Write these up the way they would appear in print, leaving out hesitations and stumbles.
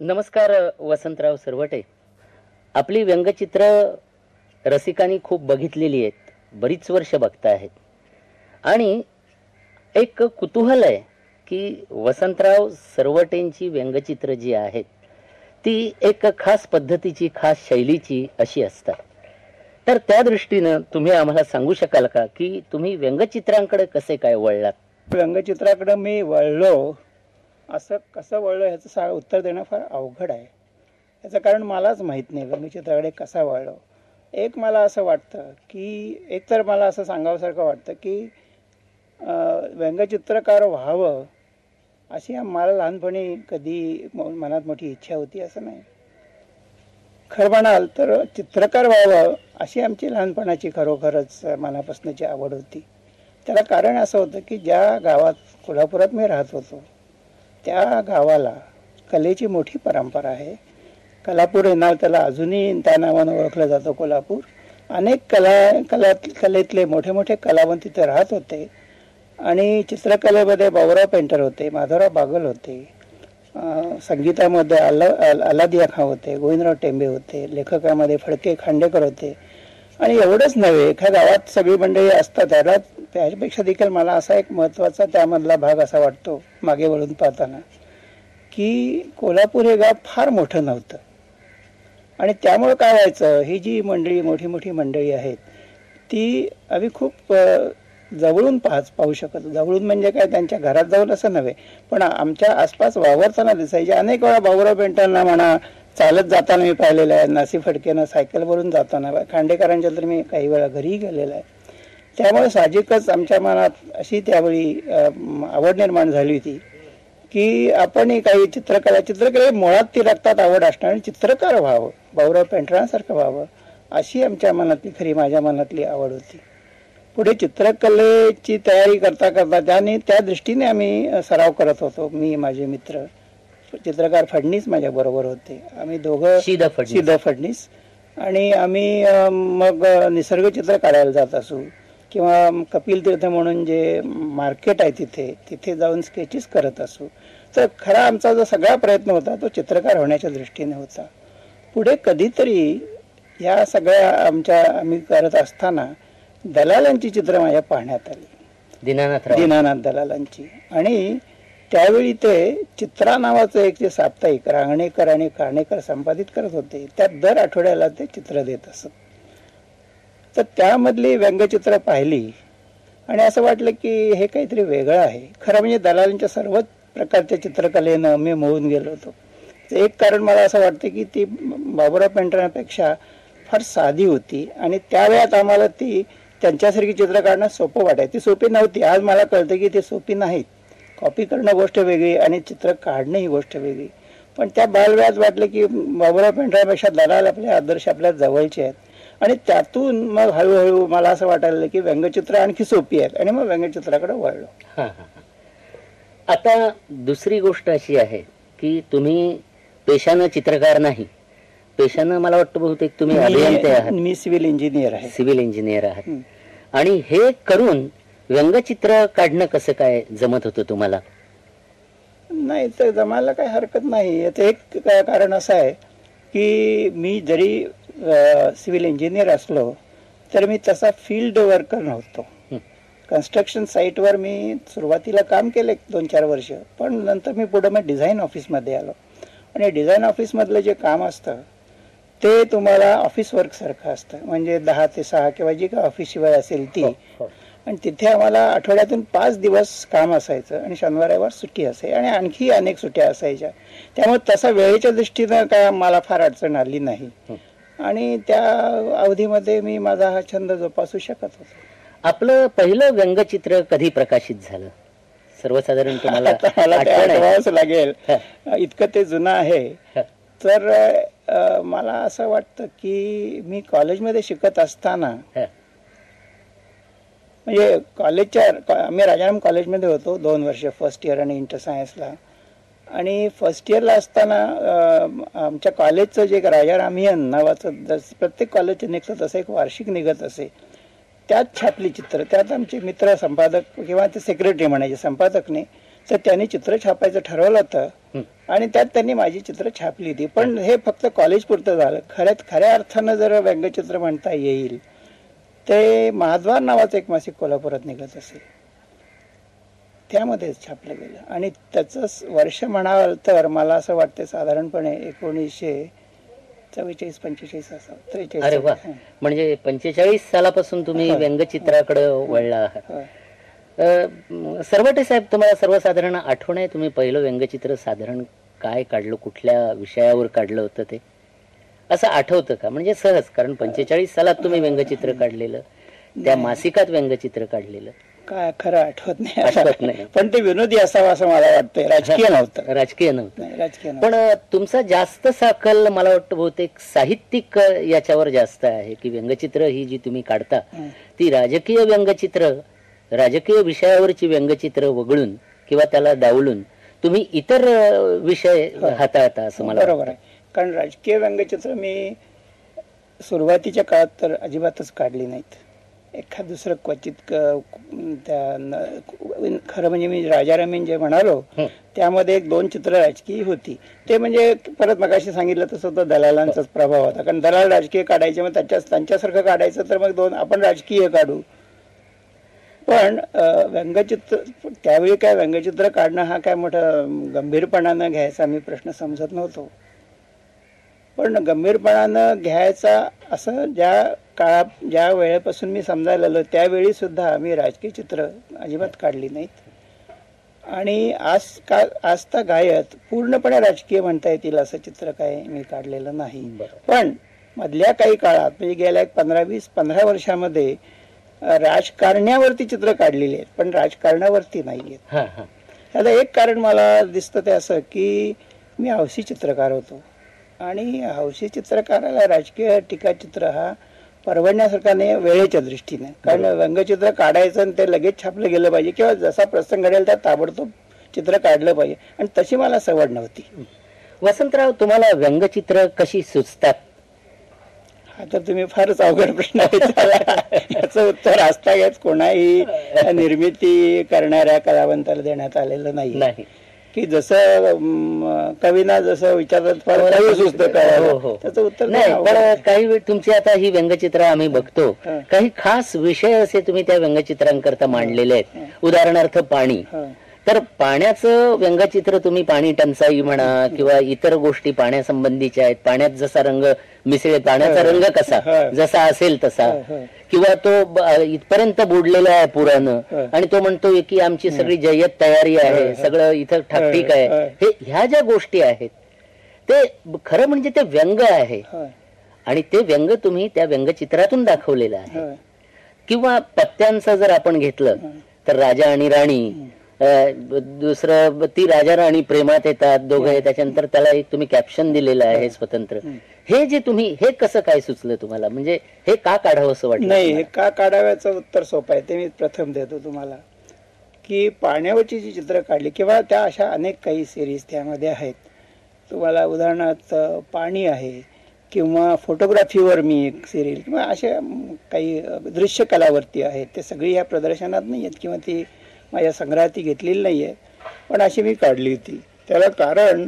नमस्कार वसंतराव सरवटे. आपली व्यंगचित्र रसिकांनी खूप बघितलेली आहेत, बरीच वर्ष बघता आहेत. आणि एक कुतूहल आहे की वसंतराव सरवटेंची व्यंगचित्र जी आहेत ती एक खास पद्धतीची, खास शैलीची अशी असतात. तर त्या दृष्टीनं तुम्ही आम्हाला सांगू शकाल का की तुम्ही व्यंगचित्रांकडे कसे काय वळलात? व्यंगचित्राकडे मी वळलो, असं कसं वळलो ह्याचं उत्तर देणं फार अवघड आहे. याचं कारण मलाच माहीत नाही व्यंगचित्राकडे कसा वळलो. एक मला असं वाटतं की एकतर मला असं सांगावंसारखं वाटतं की व्यंगचित्रकार व्हावं अशी मला लहानपणी कधी मनात मोठी इच्छा होती असं नाही. खरं म्हणाल तर चित्रकार व्हावं अशी आमची लहानपणाची खरोखरच मनापासूनची आवड होती. त्याला कारण असं होतं की ज्या गावात कोल्हापुरात मी राहत होतो त्या गावाला कलेची मोठी परंपरा आहे. कलापूर हे नाव त्याला अजूनही त्या नावानं ओळखलं जातं. कोल्हापूर अनेक कलेतले मोठे मोठे कलावंत तिथे राहत होते. आणि चित्रकलेमध्ये बाबुराव पेंटर होते, माधवराव बागल होते, संगीतामध्ये अलादिया खां होते, गोविंदराव टेंबे होते, लेखकामध्ये फडके खांडेकर होते. आणि एवढंच नव्हे, एका गावात सगळी मंडळी असतात. त्याच्यापेक्षा देखील मला असा एक महत्त्वाचा त्यामधला भाग असा वाटतो मागे वळून पाहताना की कोल्हापूर हे गाव फार मोठं नव्हतं. आणि त्यामुळं काय व्हायचं, ही जी मंडळी मोठी मोठी मंडळी आहेत ती आम्ही खूप जवळून पाहू शकत. जवळून म्हणजे काय, त्यांच्या घरात जाऊन असं नव्हे, पण आमच्या आसपास वावरताना दिसायचे. अनेक वेळा बाबुराव पेंटरना म्हणा चालत जाताना मी पाहिलेलं आहे, नासी फडकेनं सायकलवरून जाताना, खांडेकरांच्या तर मी काही वेळा घरीही गेलेला आहे. त्यामुळे साहजिकच आमच्या मनात अशी त्यावेळी आवड निर्माण झाली होती की आपणही काही चित्रकले मुळात ती रक्तात आवड असणार आणि चित्रकार व्हावं, बाबुराव पेंटरांसारखं व्हावं अशी आमच्या मनातली, खरी माझ्या मनातली आवड होती. पुढे चित्रकलेची तयारी करता करता त्या दृष्टीने आम्ही सराव करत होतो. मी, माझे मित्र, चित्रकार फडणीस माझ्या बरोबर होते. आम्ही दोघं, सीधा फडणीस, आणि आम्ही मग निसर्ग चित्र काढायला जात असू किंवा कपिल तीर्थ म्हणून जे मार्केट आहे तिथे जाऊन स्केचेस करत असू. तर खरा आमचा जो सगळा प्रयत्न होता तो चित्रकार होण्याच्या दृष्टीने होता. पुढे कधीतरी या सगळ्या आम्ही करत असताना दलालांची चित्र माझ्या पाहण्यात आली, दीनानाथ दलालांची. आणि त्यावेळी ते चित्रा नावाचं एक जे साप्ताहिक रांगणेकर आणि कारणेकर संपादित करत होते, त्यात दर आठवड्याला ते चित्र देत असत. तर त्यामधली व्यंगचित्र पाहिली आणि असं वाटलं की हे काहीतरी वेगळं आहे. खरं म्हणजे दलालांच्या सर्वच प्रकारच्या चित्रकलेनं मी मोहून गेलो होतो. एक कारण मला असं वाटतं की ती बाबुराव पेंटरांपेक्षा फार साधी होती आणि त्यावेळात आम्हाला ती त्यांच्यासारखी चित्र काढणं सोपं वाटायचं. ती सोपी नव्हती. आज मला कळतं की ती सोपी नाहीत. कॉपी करणं गोष्ट वेगळी आणि चित्र काढणं ही गोष्ट वेगळी. पण त्या बालवयात वाटलं की बाबुराव पेंटरांपेक्षा दलाल आपले आदर्श आपल्या जवळचे आहेत. आणि त्यातून मग हळूहळू मला असं वाटायला की व्यंगचित्र आणखी सोपी आहेत आणि मग व्यंगचित्राकडे वळलो. आता दुसरी गोष्ट अशी आहे की तुम्ही पेशानं चित्रकार नाही, पेशानं मला वाटतं बहुतेक तुम्ही अभियंते आहात. मी सिव्हिल इंजिनियर आहे. आणि हे करून व्यंगचित्र काढणं कसं काय जमत होतं तुम्हाला? नाही, तर जमायला काही हरकत नाही. याचं एक कारण असं आहे की मी जरी सिव्हिल इंजिनियर असलो तर मी तसा फील्ड वर्कर नव्हतो. कन्स्ट्रक्शन साईटवर मी सुरुवातीला काम केलं 2-4 वर्ष, पण नंतर मी पुढे डिझाईन ऑफिसमध्ये आलो. आणि डिझाईन ऑफिसमधलं जे काम असतं ते तुम्हाला ऑफिस वर्क सारखं असतं. म्हणजे 10 ते 6 किंवा जी काय ऑफिस शिवाय असेल ती. आणि तिथे आम्हाला आठवड्यातून 5 दिवस काम असायचं आणि शनिवार रविवार सुट्टी असायची आणि आणखी अनेक सुट्ट्या असायच्या. त्यामुळे तसा वेळेच्या दृष्टीनं काय मला फार अडचण आली नाही आणि त्या अवधीमध्ये मी माझा हा छंद जोपासू शकत होतो. आपलं पहिलं व्यंगचित्र कधी प्रकाशित झालं सर्वसाधारण तुम्हाला आठवावंच लागेल, इतकं ते जुनं आहे. तर मला असं वाटतं की मी कॉलेजमध्ये शिकत असताना, म्हणजे आम्ही राजाराम कॉलेजमध्ये होतो 2 वर्ष, फर्स्ट इयर आणि इंटर सायन्सला. आणि फर्स्ट इयरला असताना आमच्या कॉलेजचं जे राजारामियन नावाचं प्रत्येक कॉलेजचं निघतं तसं एक वार्षिक निघत असे. त्यात छापली चित्र. त्यात आमचे मित्र संपादक किंवा ते सेक्रेटरी म्हणायचे, संपादकने तर त्यांनी चित्र छापायचं ठरवलं होतं आणि त्यात त्यांनी माझी चित्र छापली होती. पण हे फक्त कॉलेज पुरतं झालं. खऱ्या अर्थानं जर व्यंगचित्र म्हणता येईल ते महाद्वार नावाचं एक मासिक कोल्हापुरात निघत असेल, त्यामध्ये छापलं गेलं. आणि त्याचं वर्ष म्हणाल तर मला असं वाटतं साधारणपणे 1944-45 असावं, अरे वा, 43. म्हणजे 45 सालापासून तुम्ही व्यंगचित्राकडे वळला आहात. सरवटे साहेब, तुम्हाला सर्वसाधारण आठवण आहे तुम्ही पहिलं व्यंगचित्र साधारण काय काढलं, कुठल्या विषयावर काढलं होतं ते असं आठवतं का? म्हणजे सहज, कारण 45 सालात तुम्ही व्यंगचित्र काढलेलं, त्या मासिकात व्यंगचित्र काढलेलं काय खरं आठवत आठवत नाही. नाही. पण ते विनोदी असावं असं मला वाटतंय, राजकीय नव्हतं. राजकीय नव्हतं. नाही, राजकीय नव्हतं. पण तुमचा जास्त कल मला वाटतं बहुतेक साहित्यिक याच्यावर जास्त आहे, की व्यंगचित्र ही जी तुम्ही काढता ती राजकीय व्यंगचित्र, राजकीय विषयावरची व्यंगचित्र वगळून किंवा त्याला डावलून तुम्ही इतर विषय हाताळता असं मला बरोबर आहे. कारण राजकीय व्यंगचित्र मी सुरुवातीच्या काळात तर अजिबातच काढली नाहीत. एखाद दुसरं क्वचित खरं म्हणजे मी राजारामीन जे म्हणालो त्यामध्ये 1-2 चित्र राजकीय होती. ते म्हणजे परत मगाशी सांगितलं तसं तो दलालांचाच प्रभाव होता. कारण दलाल राजकीय काढायचे, मग त्यांच्यासारखं काढायचं तर मग आपण राजकीय काढू. पण व्यंगचित्र त्यावेळी काय व्यंगचित्र काढणं हा काय मोठं गंभीरपणानं घ्यायचा मी प्रश्न समजत नव्हतो. पण गंभीरपणानं घ्यायचा असं ज्या वेळेपासून मी समजायला लागलो त्यावेळी सुद्धा मी राजकीय चित्र अजिबात काढली नाहीत. आणि आज गायत पूर्णपणे राजकीय म्हणता येतील असं चित्र काय मी काढलेलं नाही. पण मधल्या काही काळात म्हणजे गेल्या 15 वर्षामध्ये राजकारण्यावरती चित्र काढलेली आहेत, पण राजकारणावरती नाहीयेत. त्याला एक कारण मला दिसतं ते असं की मी हौशी चित्रकार होतो आणि हौशी चित्रकाराला राजकीय टीकाचित्र हा परवडण्यासारखा नाही वेळेच्या दृष्टीने. कारण व्यंगचित्र काढायचं आणि ते लगेच छापलं गेलं पाहिजे किंवा जसा प्रसंग घडेल त्या ताबडतोब चित्र काढलं पाहिजे, आणि तशी मला सवड नव्हती. वसंतराव, तुम्हाला व्यंगचित्र कशी सुचतात? हा तर तुम्ही फारच अवघड प्रश्न विचारला. याचं उत्तर आजतागायत कोणाही निर्मिती करणाऱ्या कलावंताला देण्यात आलेलं नाही. की जसं कवीना जसं विचारतात त्याचं उत्तर नाही. पण काही वेळ तुमची आता ही व्यंगचित्र आम्ही बघतो, काही खास विषय असे तुम्ही त्या व्यंगचित्रांकरता मांडलेले आहेत. उदाहरणार्थ पाणी. तर पाण्याचं व्यंगचित्र तुम्ही, पाणी टंचाई म्हणा किंवा इतर गोष्टी पाण्यासंबंधीच्या आहेत, पाण्यात जसा रंग मिसळे, पाण्याचा रंग कसा जसा असेल तसा, किंवा तो इथपर्यंत बुडलेला आहे पुरानं आणि तो म्हणतोय की आमची सगळी जय्यत तयारी आहे, सगळं इथं ठीक आहे, ह्या ज्या गोष्टी आहेत ते खरं म्हणजे ते व्यंग आहे. आणि ते व्यंग तुम्ही त्या व्यंगचित्रातून दाखवलेलं आहे. किंवा पत्त्यांचं जर आपण घेतलं तर राजा आणि राणी, दुसरं ती राजा राणी प्रेमात येतात दोघे, त्याच्यानंतर त्याला एक तुम्ही कॅप्शन दिलेलं आहे स्वतंत्र. हे जे तुम्ही, हे कसं काय सुचलं तुम्हाला? म्हणजे हे का काढावं असं वाटलं? नाही, हे का काढाव्याचं उत्तर सोपं आहे, ते मी प्रथम देतो तुम्हाला. की पाण्यावरची जी चित्र काढली किंवा त्या अशा अनेक काही सिरीज त्यामध्ये आहेत. तुम्हाला उदाहरणार्थ पाणी आहे किंवा फोटोग्राफीवर मी एक सिरीज किंवा अशा काही दृश्य कलावरती आहेत. ते सगळी ह्या प्रदर्शनात नाही आहेत किंवा ती माझ्या संग्रहात घेतलेली नाही आहे, पण अशी मी काढली होती. त्याला कारण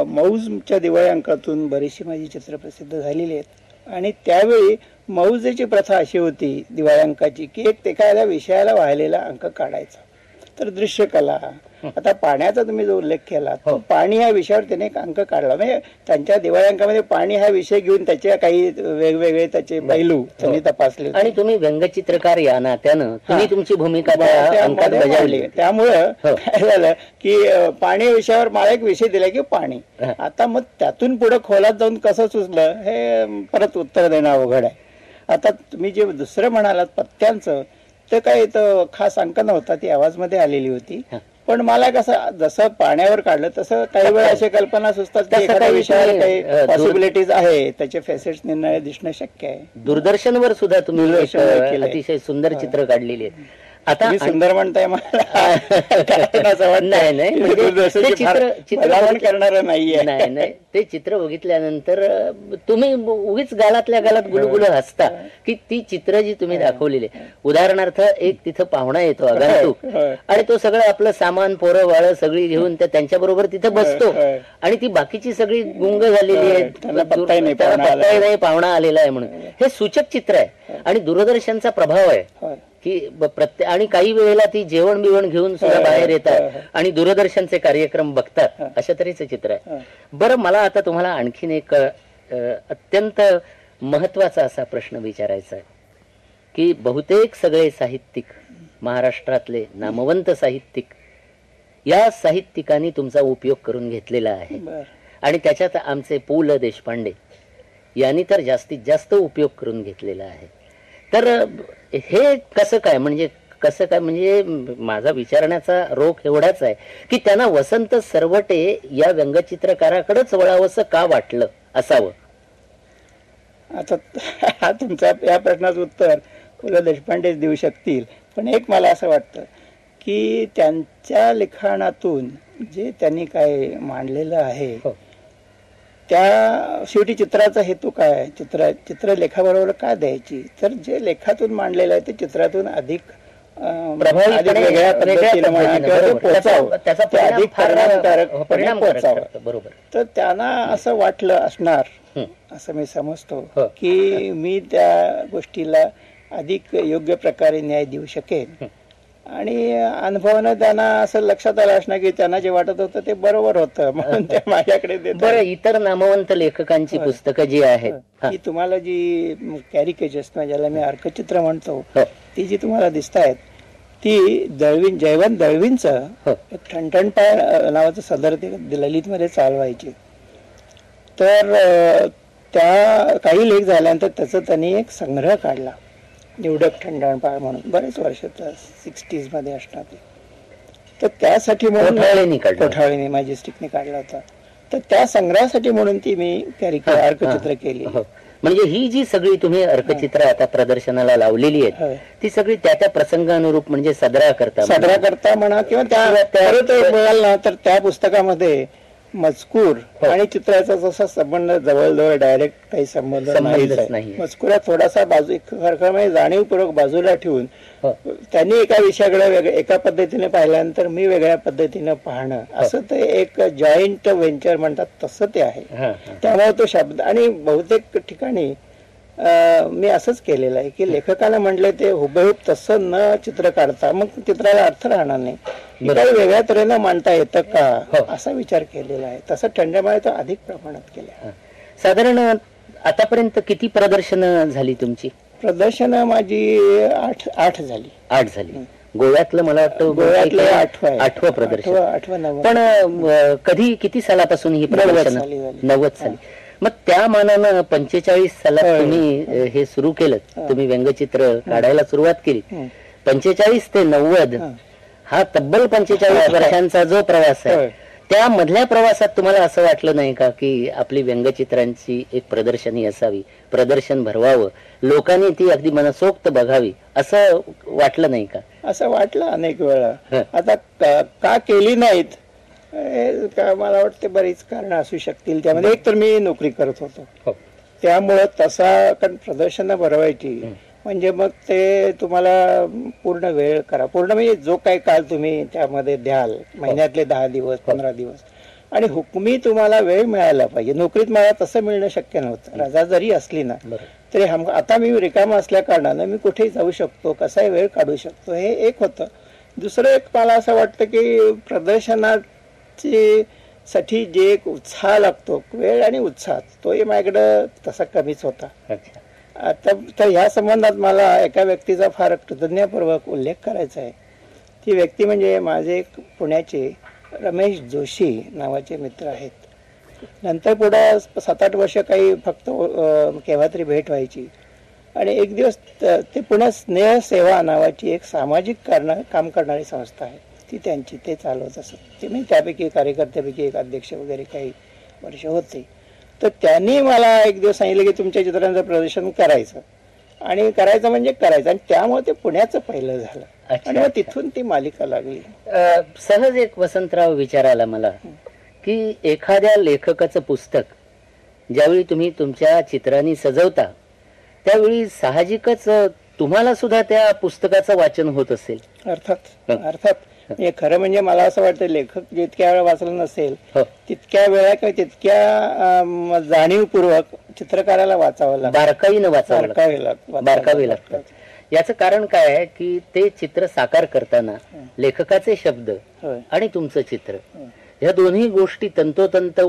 मौजच्या दिवाळी अंकातून बरीचशी माझी चित्र प्रसिद्ध झालेली आहेत. आणि त्यावेळी मौजेची प्रथा अशी होती दिवाळी अंकाची की एक एखाद्या विषयाला वाहिलेला अंक काढायचा. तर दृश्यकला, आता पाण्याचा तुम्ही जो उल्लेख केला, तो पाणी या विषयावर त्याने एक अंक काढला. म्हणजे त्यांच्या दिवाळी अंकामध्ये पाणी हा विषय घेऊन त्याचे काही वेगवेगळे त्याचे पैलू त्यांनी तपासले. आणि तुम्ही व्यंगचित्रकार या नात्यानं तुम्ही तुमची भूमिका त्या अंकात बजावली. त्यामुळं काय झालं की पाणी विषयावर मला एक विषय दिला की पाणी. आता मग त्यातून पुढे खोलात जाऊन कसं सुचलं हे परत उत्तर देणं अवघड आहे. आता तुम्ही जे दुसरं म्हणालात पत्त्यांचं, ते काय खास अंक नव्हता, ती आवाजमध्ये आलेली होती. पण मला कसं जसं पाण्यावर काढलं तसं काही वेळा अशा कल्पना सुचतात की एखाद्या विषयाला काही पॉसिबिलिटीज आहे, त्याचे फेसेट्स निर्णय दिसणं शक्य आहे. दूरदर्शनवर सुद्धा तुम्ही अतिशय सुंदर चित्र काढलेली आहेत. आता तुम्ही सुंदर म्हणताय मला त्यातून असं वाटतं नाही नाही की म्हणजे दूरदर्शनची ते फार चित्र भलावण करणारं नाहीये. नाही नाही ते चित्र बघितल्यानंतर तुम्ही उगीच गालातल्या गालात गुलगुल हसता की ती चित्र जी तुम्ही दाखवलेली उदाहरणार्थ एक तिथं पाहुणा येतो आगंतुक आणि तो सगळं आपलं सामान पोरं वाळ सगळी घेऊन त्यांच्या बरोबर तिथं बसतो आणि ती बाकीची सगळी गुंग झालेली आहे, त्यांना पत्ताही नाही, त्याला पाहुणा पत्ताही नाही, पाहुणा आलेला आहे म्हणून. हे सूचक चित्र आहे आणि दूरदर्शनचा प्रभाव आहे होय. की प्रत्येक आणि काही वेळेला ती जेवण बिवण घेऊन सुद्धा बाहेर येतात आणि दूरदर्शनचे कार्यक्रम बघतात, अशा तऱ्हेचं चित्र आहे. बरं, मला आता तुम्हाला आणखीन एक अत्यंत महत्वाचा असा प्रश्न विचारायचा आहे की बहुतेक सगळे साहित्यिक, महाराष्ट्रातले नामवंत साहित्यिक, या साहित्यिकांनी तुमचा उपयोग करून घेतलेला आहे आणि त्याच्यात आमचे पु ल देशपांडे यांनी तर जास्तीत जास्त उपयोग करून घेतलेला आहे. तर हे कसं काय, म्हणजे कसं काय, म्हणजे माझा विचारण्याचा रोख एवढाच आहे की त्यांना वसंत सरवटे या व्यंगचित्रकाराकडेच वळावंसं का वाटलं असावं. आता हा तुमचा या प्रश्नाचं उत्तर पु ल देशपांडेच देऊ शकतील, पण एक मला असं वाटतं की त्यांच्या लिखाणातून जे त्यांनी काय मांडलेलं आहे त्या शेवटी चित्राचा हेतू काय, चित्रलेखाबरोबर का द्यायची, तर जे लेखातून मांडलेलं आहे ते चित्रातून अधिक वेगळ्या पद्धतीने म्हणा किंवा ते पोचावं, ते अधिक परिणामकारकपणे पोचावं. बरोबर. तर त्यांना असं वाटलं असणार असं मी समजतो की मी त्या गोष्टीला अधिक योग्य प्रकारे न्याय देऊ शकेन आणि अनुभवानं त्यांना असं लक्षात आलं असणार की त्यांना जे वाटत होतं ते बरोबर होतं म्हणून ते माझ्याकडे देतात. बरं, इतर नामवंत लेखकांची पुस्तकं जी आहेत की तुम्हाला जी कॅरिकेचर्स ज्याला मी अर्कचित्र म्हणतो ती जी तुम्हाला दिसत आहेत ती जयवंत दळवींचं एक ठणठणपाळ नावाचं सदर ते ललितमध्ये चालवायचे. तर त्या काही लेख झाल्यानंतर त्याचा त्यांनी एक संग्रह काढला, निवडक ठणठणपाळ म्हणून, बरेच वर्ष 60s मध्ये असणार ते. तर त्यासाठी म्हणून कोठाळेने मॅजेस्टिकने काढला होता. तर त्या संग्रहासाठी म्हणून ती मी अर्कचित्र केली. म्हणजे ही जी सगळी तुम्ही अर्कचित्र आता प्रदर्शनाला लावलेली आहेत ती सगळी त्या त्या प्रसंगानुरूप म्हणजे साजरा करता म्हणा किंवा त्या तर त्या पुस्तकामध्ये मजकूर आणि चित्राचा जसा संबंध जवळजवळ डायरेक्ट काही संबंध नाही. मजकुरात थोडासा म्हणजे जाणीवपूर्वक बाजूला ठेवून त्यांनी एका विषयाकडे एका पद्धतीने पाहिल्यानंतर मी वेगळ्या पद्धतीने पाहणं, असं ते एक जॉईंट व्हेंचर म्हणतात तसं ते आहे. त्यामुळे तो शब्द आणि बहुतेक ठिकाणी मी असंच केलेलं आहे की लेखकाला म्हटलं ते हुबेहूब तसं न चित्र काढता मग चित्राला अर्थ राहणार नाही, काही वेगळ्या तऱ्हेनं मांडता येतं का असा विचार केलेला आहे. तसं ठंड्यामुळे तो अधिक प्रमाणात केलं. साधारण आतापर्यंत किती प्रदर्शन झाली तुमची? प्रदर्शन माझी 8 झाली. 8 झाली. गोव्यातलं मला वाटतं गोव्यातलं 8वं प्रदर्शन. 8वं पण कधी किती सालापासून ही प्रदर्शन? 90 साली. मग त्या मानानं 45 सालात तुम्ही हे सुरू केलं, तुम्ही व्यंगचित्र काढायला सुरुवात केली. 45 ते 90 हा तब्बल 45 वर्षांचा जो प्रवास आहे, त्या मधल्या प्रवासात तुम्हाला असं वाटलं नाही का की आपली व्यंगचित्रांची एक प्रदर्शनी असावी, प्रदर्शन भरवावं, लोकांनी ती अगदी मनसोक्त बघावी, असं वाटलं नाही का? असं वाटलं अनेक वेळा. आता का केली नाहीत मला वाटते बरीच कारण असू शकतील. त्यामध्ये एक तर मी नोकरी करत होतो, त्यामुळं तसा कारण प्रदर्शन भरवायची म्हणजे मग ते तुम्हाला पूर्ण वेळ करा, पूर्ण म्हणजे जो काही काळ तुम्ही त्यामध्ये द्याल, महिन्यातले 10 दिवस 15 दिवस, आणि हुकमी तुम्हाला वेळ मिळायला पाहिजे. नोकरीत मला तसं मिळणं शक्य नव्हतं, रजा जरी असली ना तरी आता मी रिकामा असल्या कारणानं मी कुठेही जाऊ शकतो, कसाही वेळ काढू शकतो, हे एक होतं. दुसरं एक मला असं वाटतं की प्रदर्शनाची साठी जे एक उत्साह लागतो, वेळ आणि उत्साह, तोही माझ्याकडं तसा कमीच होता. आता तर ह्या संबंधात मला एका व्यक्तीचा फार कृतज्ञतापूर्वक उल्लेख करायचा आहे. ती व्यक्ती म्हणजे माझे एक पुण्याचे रमेश जोशी नावाचे मित्र आहेत. नंतर पुढे 7-8 वर्ष काही फक्त केव्हा तरी भेट व्हायची आणि एक दिवस ते पुण्यात स्नेह सेवा नावाची एक सामाजिक काम करणारी संस्था आहे, ती त्यांची ते चालवत असत. ते मी त्यापैकी कार्यकर्त्यापैकी एक अध्यक्ष वगैरे काही वर्ष होते. तर त्यांनी मला एक दिवस सांगितलं की तुमच्या चित्रांचं प्रदर्शन करायचं. आणि करायचं म्हणजे करायचं, आणि त्यामुळे ते पुण्याचं पहिलं झालं. अच्छा, आणि मग अच्छा. तिथून ती मालिका लागली. सहज एक वसंतराव विचार आला मला की एखाद्या लेखकाचं पुस्तक ज्यावेळी तुम्ही तुमच्या चित्रांनी सजवता त्यावेळी साहजिकच तुम्हाला सुद्धा त्या पुस्तकाचं वाचन होत असेल. अर्थात अर्थात. म्हणजे खरं म्हणजे मला असं वाटतं, लेखक जितक्या वेळा वाचलं नसेल हो, तितक्या वेळा किंवा तितक्या जाणीवपूर्वक चित्रकाराला वाचावं लागतं, बारकाईनं वाचावं लागतं. बारकावे लागतात. याचं कारण काय आहे की ते चित्र साकार करताना लेखकाचे शब्द होय, आणि तुमचं चित्र होय, ह्या दोन्ही गोष्टी तंतोतंत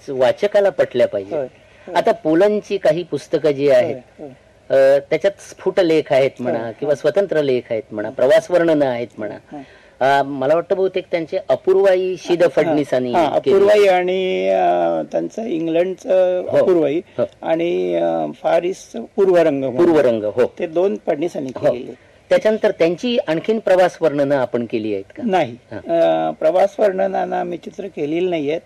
वाचकाला पटल्या पाहिजे. होय, आता पुलंची काही पुस्तकं जी आहेत होय, त्याच्यात स्फुट लेख आहेत म्हणा किंवा स्वतंत्र लेख आहेत म्हणा, प्रवास वर्णनं आहेत म्हणा. मला वाटतं बहुतेक त्यांचे अपूर्वाई शीद फडणीसांनी हा, अपूर्वाई आणि त्यांचं इंग्लंडचं अपूर्वाई आणि फार ईस्ट पूर्वरंग म्हणून. पूर्वरंग, हो, ते 2 फडणीसांनी केलेले. त्याच्यानंतर त्यांची आणखीन प्रवास वर्णनं आपण केली आहेत का? नाही, प्रवास वर्णनांना मी चित्र केलेली नाही आहेत,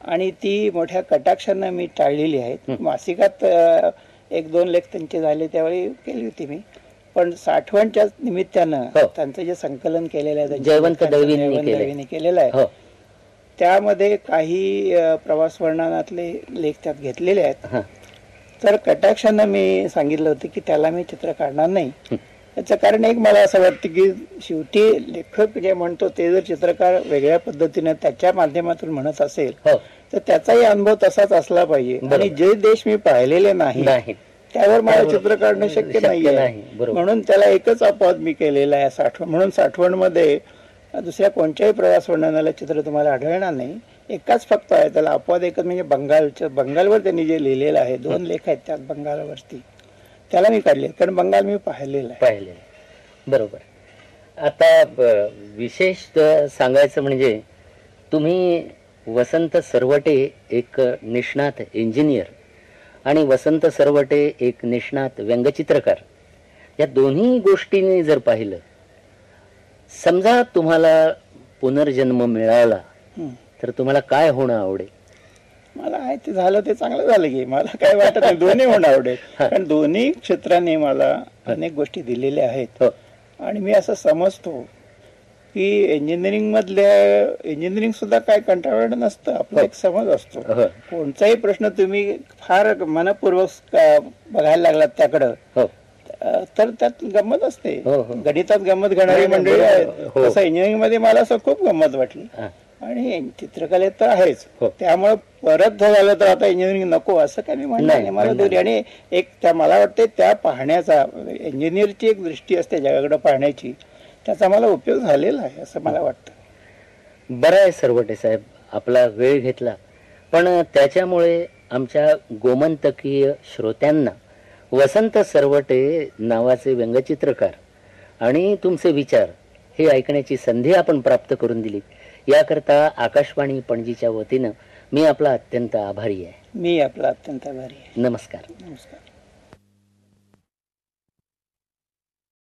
आणि ती मोठ्या कटाक्षांना मी टाळलेली आहेत. मासिकात 1-2 लेख त्यांचे झाले त्यावेळी केली होती मी, पण साठवणच्या निमित्तानं त्यांचं जे संकलन केलेलं आहे जयवंत दळवींनी केलेलं आहे, त्यामध्ये काही प्रवास वर्णनातले लेख त्यात घेतलेले आहेत. तर कटाक्षांना मी सांगितलं होतं की त्याला मी चित्र काढणार नाही. याचं कारण एक मला असं वाटतं की शेवटी लेखक जे म्हणतो ते जर चित्रकार वेगळ्या पद्धतीने त्याच्या माध्यमातून म्हणत असेल तर त्याचाही अनुभव तसाच असला पाहिजे. आणि जे देश मी पाहिलेले नाही त्यावर मला चित्र काढणं शक्य नाही. म्हणून त्याला एकच अपवाद मी केलेला आहे, साठवण. म्हणून साठवणमध्ये दुसऱ्या कोणत्याही प्रवास वर्णनाला चित्र तुम्हाला आढळणार नाही. एकाच फक्त आहे त्याला अपवाद, एकच म्हणजे बंगालवर त्यांनी जे लिहिलेलं आहे, 2 लेख आहेत त्यात बंगालवरती, त्याला मी काढले, कारण बंगाल मी पाहिलेलं आहे. बरोबर. आता विशेष सांगायचं म्हणजे तुम्ही वसंत सरवटे एक निष्णात इंजिनियर आणि वसंत सरवटे एक निष्णात व्यंगचित्रकार, या दोन्ही गोष्टींनी जर पाहिलं, समजा तुम्हाला पुनर्जन्म मिळाला तर तुम्हाला काय होणं आवडेल? मला आहे ते झालं ते चांगलं झालं की मला काय वाटत नाही, दोन्ही होणं आवडेल. कारण दोन्ही क्षेत्राने मला अनेक गोष्टी दिलेल्या आहेत. आणि मी असं समजतो की इंजिनिअरिंग सुद्धा काय कंटाळवाणं नसतं, आपला एक समज असतो. कोणताही प्रश्न तुम्ही फार मनपूर्वक बघायला लागलात त्याकडं तर त्यात गंमत असते. गणितात गंमत घेणारी मंडळी आहेत, तसं इंजिनिअरिंग मध्ये मला असं खूप गंमत वाटली. आणि चित्रकलेत तर आहेच, त्यामुळे परत झालं तर आता इंजिनिअरिंग नको असं काही म्हणणं नाही मला दोन्ही. आणि एक त्या मला वाटते त्या पाहण्याचा, इंजिनिअरची एक दृष्टी असते जगाकडे पाहण्याची, त्याचा मला उपयोग झालेला आहे असं मला वाटतं. बरं आहे सरवटे साहेब, आपला वेळ घेतला, पण त्याच्यामुळे आमच्या गोमंतकीय श्रोत्यांना वसंत सरवटे नावाचे व्यंगचित्रकार आणि तुमचे विचार हे ऐकण्याची संधी आपण प्राप्त करून दिली. याकरता आकाशवाणी पणजीच्या वतीनं मी आपला अत्यंत आभारी आहे. मी आपला अत्यंत आभारी आहे. नमस्कार. नमस्कार.